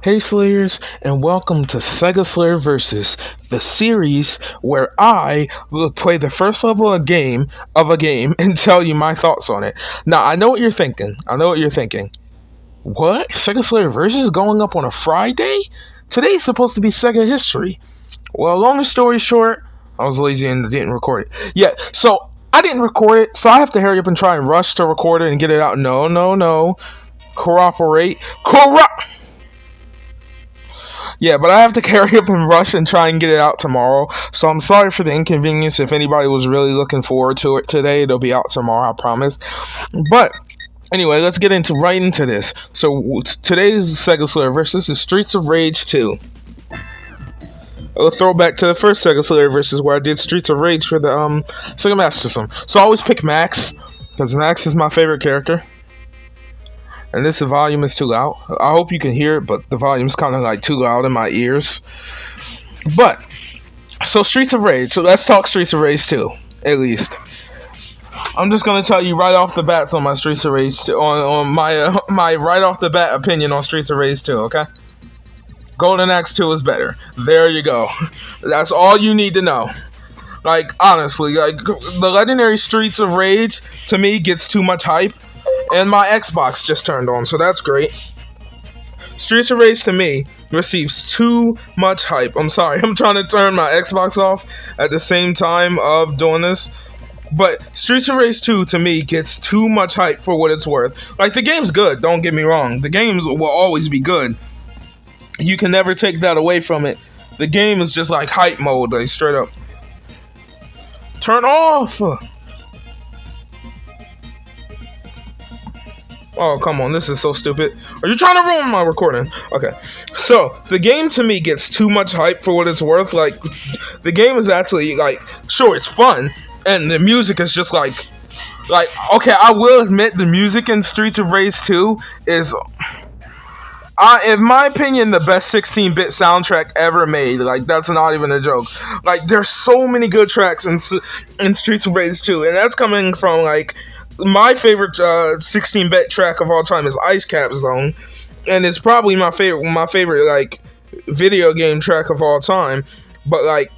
Hey Slayers, and welcome to Segaslayer versus the series where I will play the first level of a game and tell you my thoughts on it. Now I know what you're thinking. What? Segaslayer versus going up on a Friday? Today's supposed to be Sega history. Well, long story short, I was lazy and didn't record it. Yeah, so I didn't record it, so I have to hurry up and try and rush to record it and get it out. No. Cooperate. Yeah, but I have to carry up and rush and try and get it out tomorrow. So I'm sorry for the inconvenience. If anybody was really looking forward to it today, it'll be out tomorrow, I promise. But anyway, let's get right into this. So today's Sega Slayer versus is Streets of Rage 2. A throwback to the first Sega Slayer versus where I did Streets of Rage for the Sega Master System. So I always pick Max because Max is my favorite character. And this volume is too loud. I hope you can hear it, but the volume's kind of like too loud in my ears. But, so Streets of Rage. So let's talk Streets of Rage 2, at least. I'm just going to tell you right off the bat on my Streets of Rage 2, on my right off the bat opinion on Streets of Rage 2, okay? Golden Axe 2 is better. There you go. That's all you need to know. Like, honestly, like, the legendary Streets of Rage, to me, gets too much hype. And my Xbox just turned on, so that's great. Streets of Rage to me receives too much hype. I'm sorry, I'm trying to turn my Xbox off at the same time of doing this. But Streets of Rage 2 to me gets too much hype for what it's worth. Like, the game's good, don't get me wrong. The games will always be good. You can never take that away from it. The game is just like hype mode, like straight up. Turn off! Oh, come on, this is so stupid. Are you trying to ruin my recording? Okay. So, the game to me gets too much hype for what it's worth. Like, the game is actually, like, sure, it's fun. And the music is just like, okay, I will admit the music in Streets of Rage 2 is, in my opinion, the best 16-bit soundtrack ever made. Like, that's not even a joke. Like, there's so many good tracks in Streets of Rage 2. And that's coming from, like, my favorite 16-bit track of all time is Ice Cap Zone, and it's probably my favorite like video game track of all time. But like,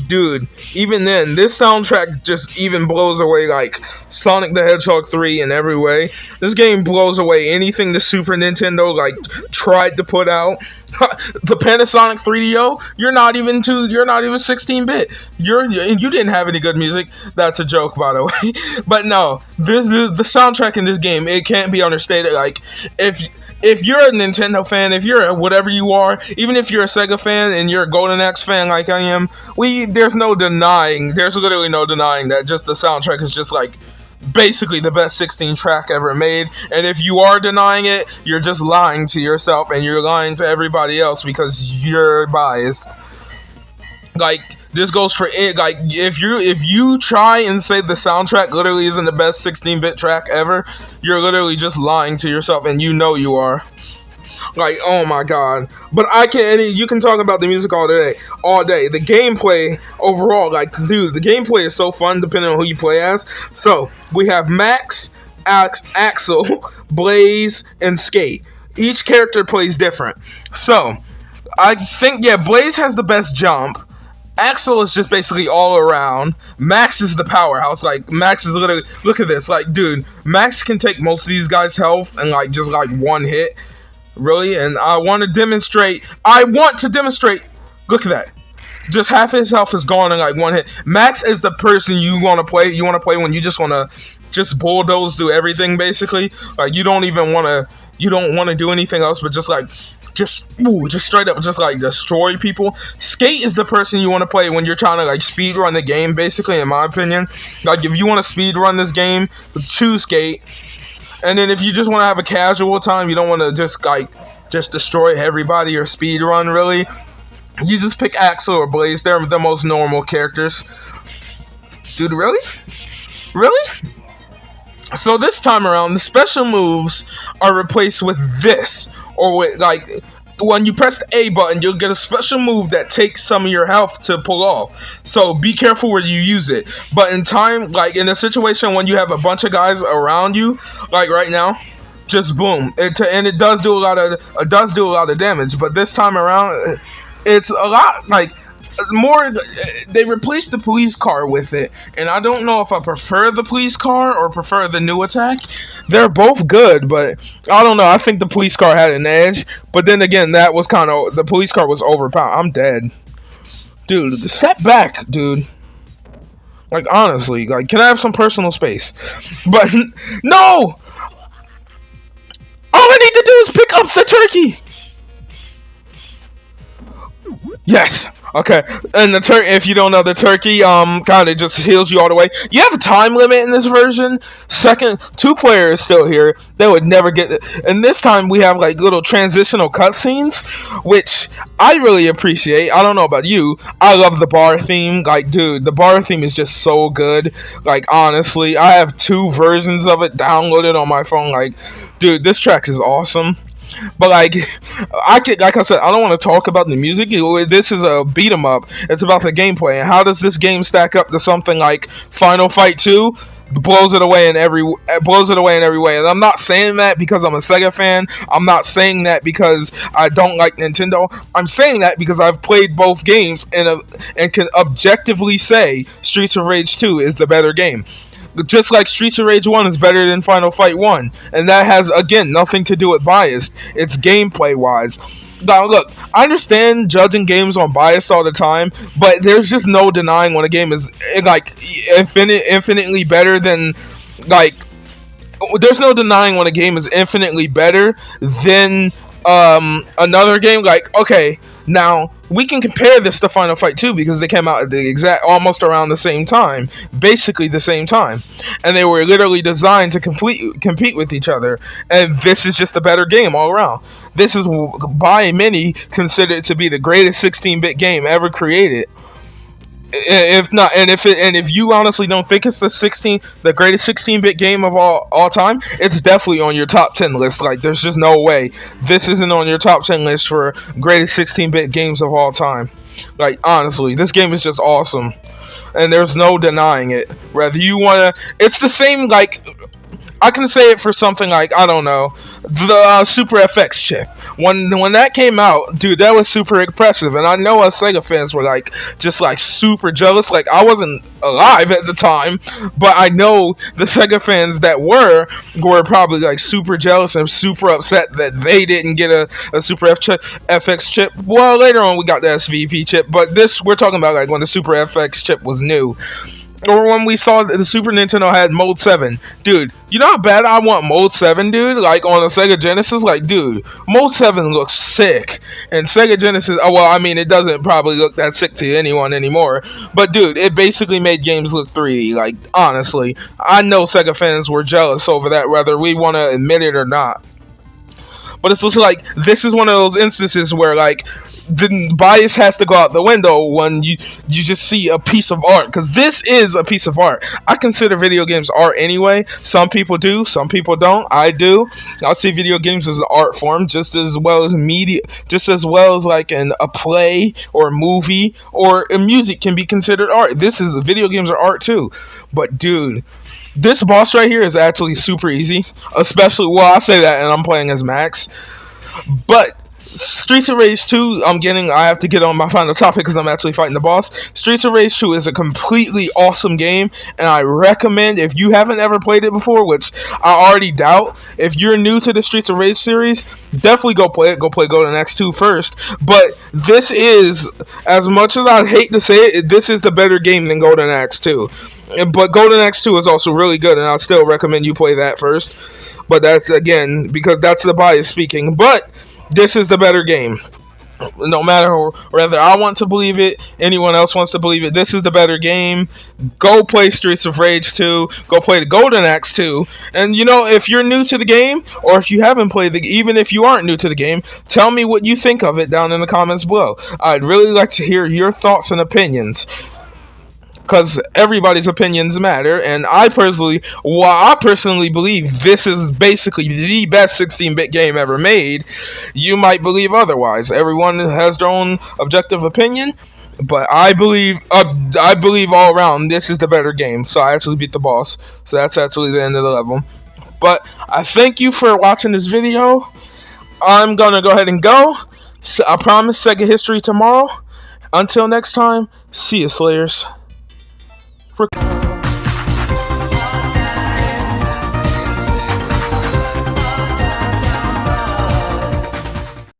dude, even then, this soundtrack just even blows away like Sonic the Hedgehog 3 in every way. This game blows away anything the Super Nintendo like tried to put out. The Panasonic 3DO, you're not even 16-bit. You didn't have any good music. That's a joke, by the way. But no, the soundtrack in this game, it can't be understated. Like, if you're a Nintendo fan, if you're whatever you are, even if you're a Sega fan and you're a Golden Axe fan like I am, there's literally no denying that just the soundtrack is just like basically the best 16 track ever made. And if you are denying it, you're just lying to yourself and you're lying to everybody else because you're biased. Like, this goes for it. Like, if you try and say the soundtrack literally isn't the best 16-bit track ever, you're literally just lying to yourself, and you know you are. Like, oh my god. But you can talk about the music all day. The gameplay overall, like, dude, the gameplay is so fun depending on who you play as. So, we have Max, Axel, Blaze, and Skate. Each character plays different. So, I think, yeah, Blaze has the best jump. Axel is just basically all around. Max is the powerhouse. Like, Max is literally, look at this. Like, dude, Max can take most of these guys' health and like just like one hit. Really? And I want to demonstrate. Look at that. Just half his health is gone in like one hit. Max is the person you want to play. You want to play when you just want to just bulldoze through everything, basically. Like, you don't want to do anything else but just straight up just like destroy people. Skate is the person you want to play when you're trying to like speed run the game, basically, in my opinion. Like, if you want to speed run this game, choose Skate. And then if you just want to have a casual time, you don't want to just destroy everybody or speed run, really, you just pick Axel or Blaze. They're the most normal characters. Dude, really? So this time around, the special moves are replaced with this, or with, like, when you press the A button, you'll get a special move that takes some of your health to pull off. So be careful where you use it. But in time, like in a situation when you have a bunch of guys around you, like right now, just boom. And it does do a lot of damage. But this time around, it's a lot like more. They replaced the police car with it, and I don't know if I prefer the police car or prefer the new attack. They're both good, but I don't know. I think the police car had an edge. But then again, that was kind of the police car was overpowered. I'm dead, dude. Step back, dude. Like honestly, like can I have some personal space? But no. All I need to do is pick up the turkey. Yes. Okay. And the turkey, if you don't know, the turkey kind of just heals you all the way. You have a time limit in this version. Second, 2 player is still here. They would never get it. And this time we have like little transitional cutscenes, which I really appreciate. I don't know about you. I love the bar theme. Like, dude, the bar theme is just so good. Like, honestly, I have 2 versions of it downloaded on my phone. Like, dude, this track is awesome. But like I said, I don't want to talk about the music. This is a beat 'em up. It's about the gameplay and how does this game stack up to something like Final Fight 2? Blows it away in every way. And I'm not saying that because I'm a Sega fan. I'm not saying that because I don't like Nintendo. I'm saying that because I've played both games and can objectively say Streets of Rage 2 is the better game. Just like Streets of Rage 1 is better than Final Fight 1. And that has, again, nothing to do with bias. It's gameplay-wise. Now, look, I understand judging games on bias all the time, but there's just no denying when a game is, like, infinitely better than, like, there's no denying when a game is infinitely better than another game. Like, okay, now we can compare this to Final Fight 2 because they came out at the almost around the same time, basically the same time, and they were literally designed to compete with each other. And this is just a better game all around. This is by many considered to be the greatest 16-bit game ever created. If not, and if you honestly don't think it's the greatest 16-bit game of all time, it's definitely on your top 10 list. Like, there's just no way this isn't on your top 10 list for greatest 16-bit games of all time. Like, honestly, this game is just awesome, and there's no denying it. Whether you wanna, it's the same. Like, I can say it for something like, I don't know, the Super FX chip. When that came out, dude, that was super impressive. And I know us Sega fans were like, just like super jealous. Like, I wasn't alive at the time, but I know the Sega fans that were probably like super jealous and super upset that they didn't get a Super FX chip. Well, later on we got the SVP chip, but we're talking about like when the Super FX chip was new. Or when we saw that the Super Nintendo had Mode 7. Dude, you know how bad I want Mode 7, dude? Like, on the Sega Genesis? Like, dude, Mode 7 looks sick. And Sega Genesis, well, I mean, it doesn't probably look that sick to anyone anymore. But, dude, it basically made games look 3D. Like, honestly, I know Sega fans were jealous over that, whether we want to admit it or not. But it's just like, this is one of those instances where, like, the bias has to go out the window when you just see a piece of art, because this is a piece of art. I consider video games art anyway. Some people do, some people don't. I do. I see video games as an art form just as well as media, just as well as like a play or a movie or a music can be considered art. Video games are art too. But dude, this boss right here is actually super easy, especially, well, I say that and I'm playing as Max. But Streets of Rage 2, I have to get on my final topic because I'm actually fighting the boss. Streets of Rage 2 is a completely awesome game, and I recommend, if you haven't ever played it before, which I already doubt, if you're new to the Streets of Rage series, definitely go play it. Go play Golden Axe 2 first. But this is, as much as I hate to say it, this is the better game than Golden Axe 2. But Golden Axe 2 is also really good, and I'll still recommend you play that first. But that's, again, because that's the bias speaking. But this is the better game. No matter whether I want to believe it, anyone else wants to believe it, this is the better game. Go play Streets of Rage 2. Go play the Golden Axe 2. And, you know, if you're new to the game, or if you haven't played even if you aren't new to the game, tell me what you think of it down in the comments below. I'd really like to hear your thoughts and opinions, because everybody's opinions matter, and I personally believe this is basically the best 16-bit game ever made. You might believe otherwise. Everyone has their own objective opinion, but I believe all around this is the better game. So I actually beat the boss. So that's actually the end of the level. But I thank you for watching this video. I'm gonna go ahead and go. So I promise Sega History tomorrow. Until next time, see you, Slayers.